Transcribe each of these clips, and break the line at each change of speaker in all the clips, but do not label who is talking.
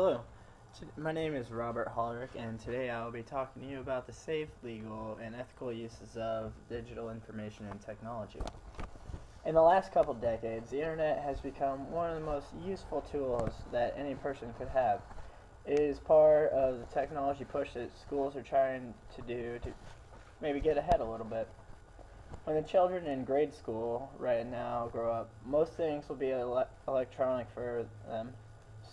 Hello, my name is Robert Hollerick, and today I will be talking to you about the safe, legal, and ethical uses of digital information and technology. In the last couple decades, the internet has become one of the most useful tools that any person could have. It is part of the technology push that schools are trying to do to maybe get ahead a little bit. When the children in grade school right now grow up, most things will be electronic for them.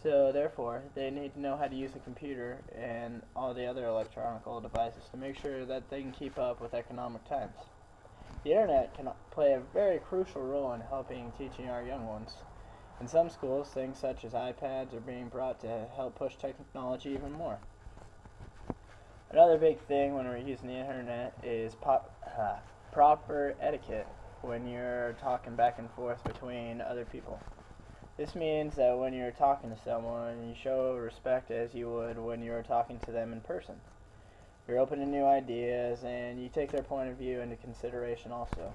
So therefore, they need to know how to use a computer and all the other electronic devices to make sure that they can keep up with economic times. The internet can play a very crucial role in helping teaching our young ones. In some schools, things such as iPads are being brought to help push technology even more. Another big thing when we're using the internet is proper etiquette when you're talking back and forth between other people. This means that when you're talking to someone, you show respect as you would when you were talking to them in person. You're open to new ideas, and you take their point of view into consideration also.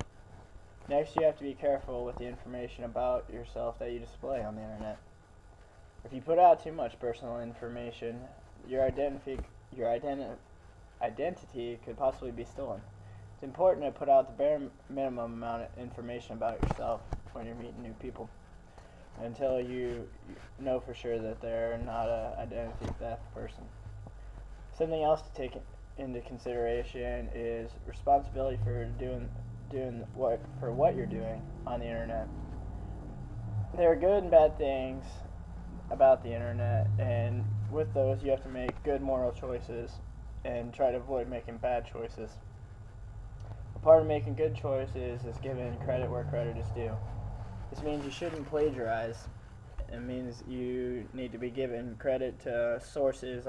Next, you have to be careful with the information about yourself that you display on the internet. If you put out too much personal information, your identity could possibly be stolen. It's important to put out the bare minimum amount of information about yourself when you're meeting new people, until you know for sure that they're not an identity theft person. Something else to take into consideration is responsibility for doing what you're doing on the internet. There are good and bad things about the internet, and with those you have to make good moral choices and try to avoid making bad choices. A part of making good choices is giving credit where credit is due. This means you shouldn't plagiarize. It means you need to be given credit to sources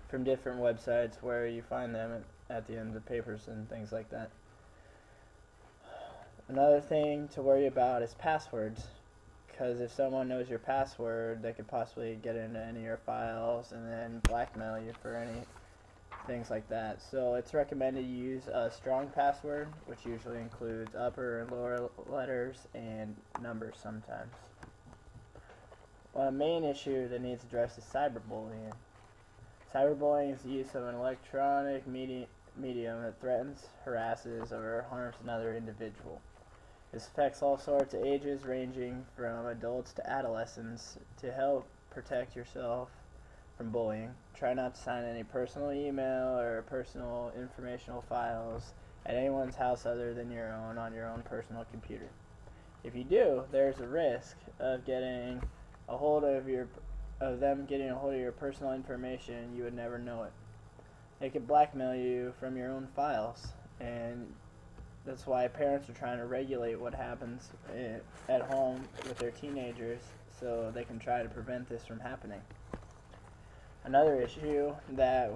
from different websites where you find them at the end of the papers and things like that. Another thing to worry about is passwords, because if someone knows your password, they could possibly get into any of your files and then blackmail you for any things like that. So it's recommended you use a strong password, which usually includes upper and lower letters and numbers sometimes. One main issue that needs addressed is cyberbullying. Cyberbullying is the use of an electronic medium that threatens, harasses, or harms another individual. This affects all sorts of ages, ranging from adults to adolescents. To help protect yourself from bullying, try not to sign any personal email or personal informational files at anyone's house other than your own on your own personal computer. If you do, there's a risk of getting a hold of them getting a hold of your personal information and you would never know it. They could blackmail you from your own files, and that's why parents are trying to regulate what happens at home with their teenagers so they can try to prevent this from happening. Another issue that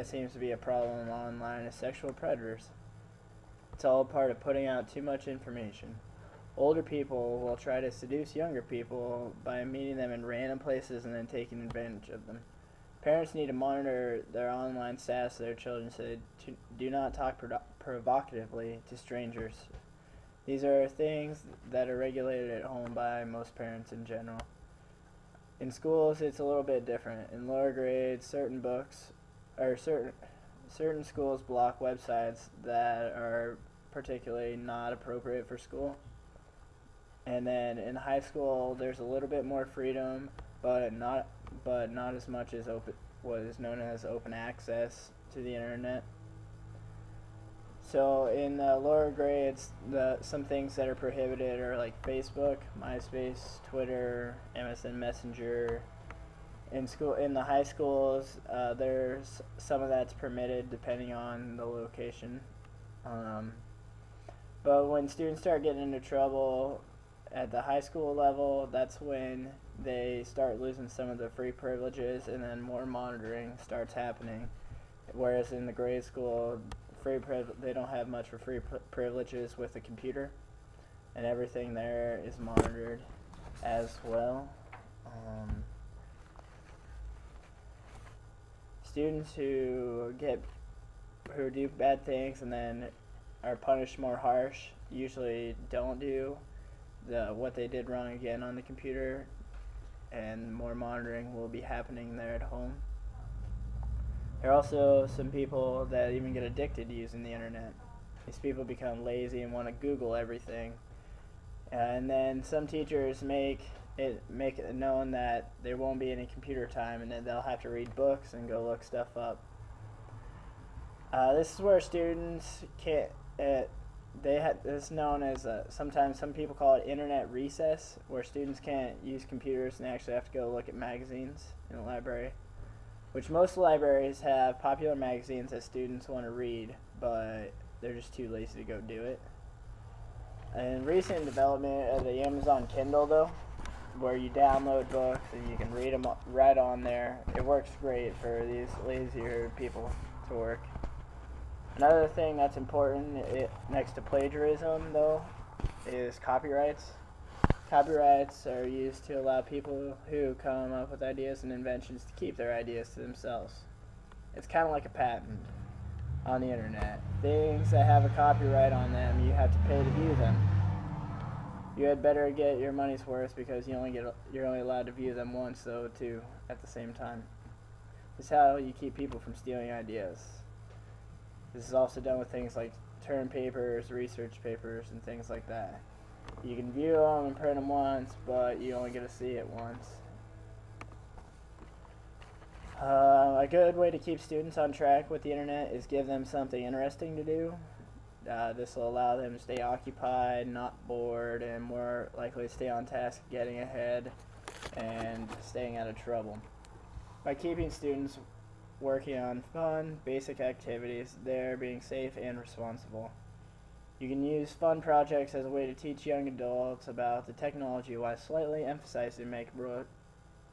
seems to be a problem online is sexual predators. It's all part of putting out too much information. Older people will try to seduce younger people by meeting them in random places and then taking advantage of them. Parents need to monitor their online status of their children so they do not talk provocatively to strangers. These are things that are regulated at home by most parents in general. In schools, it's a little bit different. In lower grades, certain schools block websites that are particularly not appropriate for school. And then in high school, there's a little bit more freedom, but not as much as what is known as open access to the internet. So in the lower grades, some things that are prohibited are like Facebook, MySpace, Twitter, MSN Messenger. In the high schools, there's some of that's permitted depending on the location. But when students start getting into trouble at the high school level, that's when they start losing some of the free privileges, and then more monitoring starts happening. Whereas in the grade school, they don't have much for free privileges with the computer, and everything there is monitored as well. Students who do bad things and then are punished more harsh usually don't do what they did wrong again on the computer, and more monitoring will be happening there at home. There are also some people that even get addicted to using the internet. These people become lazy and want to Google everything. And then some teachers make it known that there won't be any computer time and that they'll have to read books and go look stuff up. This is where students can't. It's known as sometimes some people call it internet recess, where students can't use computers and they actually have to go look at magazines in the library. Which most libraries have popular magazines that students want to read, but they're just too lazy to go do it. And recent development of the Amazon Kindle, though, where you download books and you can read them right on there, it works great for these lazier people to work. Another thing that's important next to plagiarism, though, is copyrights. Copyrights are used to allow people who come up with ideas and inventions to keep their ideas to themselves. It's kind of like a patent on the internet. Things that have a copyright on them, you have to pay to view them. You had better get your money's worth because you're only allowed to view them once, though, too, at the same time. This is how you keep people from stealing ideas. This is also done with things like term papers, research papers, and things like that. You can view them and print them once, but you only get to see it once. A good way to keep students on track with the internet is give them something interesting to do. This will allow them to stay occupied, not bored, and more likely to stay on task, getting ahead, and staying out of trouble. By keeping students working on fun, basic activities, they're being safe and responsible. You can use fun projects as a way to teach young adults about the technology while slightly emphasizing to make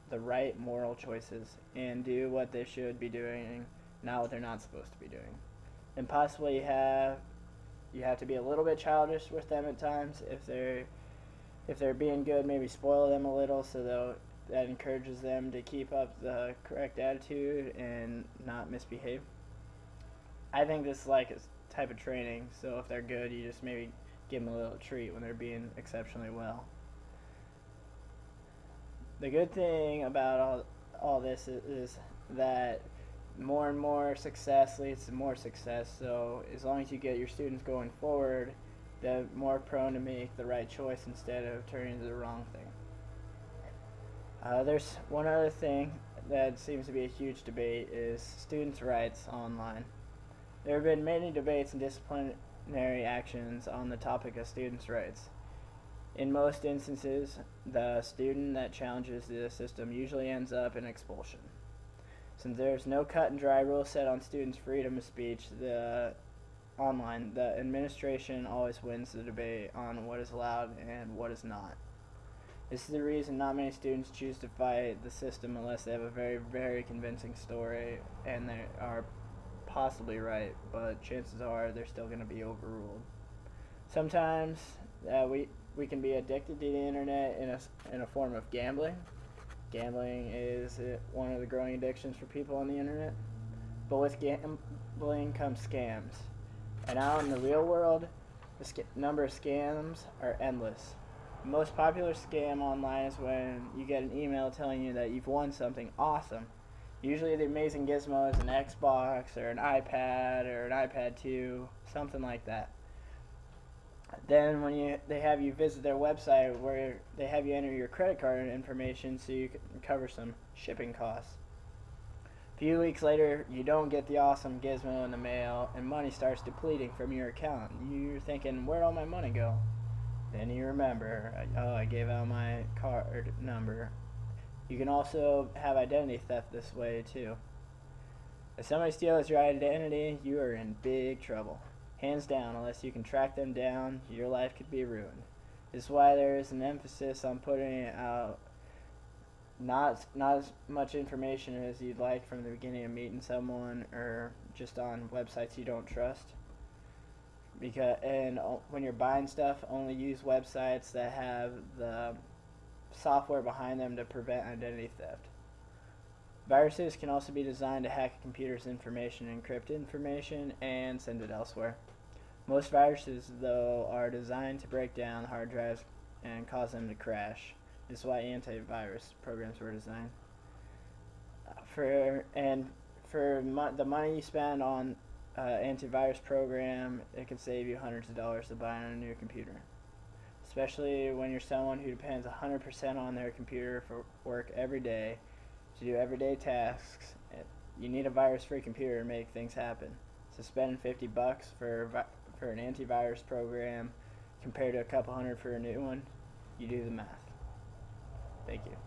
the right moral choices and do what they should be doing, not what they're not supposed to be doing. And possibly you have to be a little bit childish with them at times. If they're being good, maybe spoil them a little so that encourages them to keep up the correct attitude and not misbehave. I think this is like a type of training, so if they're good, you just maybe give them a little treat when they're being exceptionally well. The good thing about all this is that more and more success leads to more success, so as long as you get your students going forward, they're more prone to make the right choice instead of turning to the wrong thing. There's one other thing that seems to be a huge debate is students' rights online. There have been many debates and disciplinary actions on the topic of students' rights. In most instances, the student that challenges the system usually ends up in expulsion. Since there's no cut and dry rule set on students' freedom of speech, the administration always wins the debate on what is allowed and what is not. This is the reason not many students choose to fight the system unless they have a very, very convincing story and they are possibly right, but chances are they're still going to be overruled. Sometimes we can be addicted to the internet in a form of gambling. Gambling is one of the growing addictions for people on the internet. But with gambling comes scams. And out in the real world, the number of scams are endless. The most popular scam online is when you get an email telling you that you've won something awesome. Usually the amazing gizmo is an Xbox or an iPad or an iPad 2, something like that. Then when they have you visit their website where they have you enter your credit card information so you can cover some shipping costs. A few weeks later, you don't get the awesome gizmo in the mail and money starts depleting from your account. You're thinking, where'd all my money go? Then you remember, oh, I gave out my card number. You can also have identity theft this way too. If somebody steals your identity, you are in big trouble. Hands down, unless you can track them down, your life could be ruined. This is why there is an emphasis on putting out not as much information as you'd like from the beginning of meeting someone or just on websites you don't trust. And when you're buying stuff, only use websites that have the software behind them to prevent identity theft. Viruses can also be designed to hack a computer's information, encrypt information, and send it elsewhere. Most viruses, though, are designed to break down hard drives and cause them to crash. It's why antivirus programs were designed. For the money you spend on antivirus program, it can save you hundreds of dollars to buy on a new computer. Especially when you're someone who depends 100% on their computer for work every day, to do everyday tasks. You need a virus-free computer to make things happen. So spending $50 for an antivirus program compared to a couple hundred for a new one, you do the math. Thank you.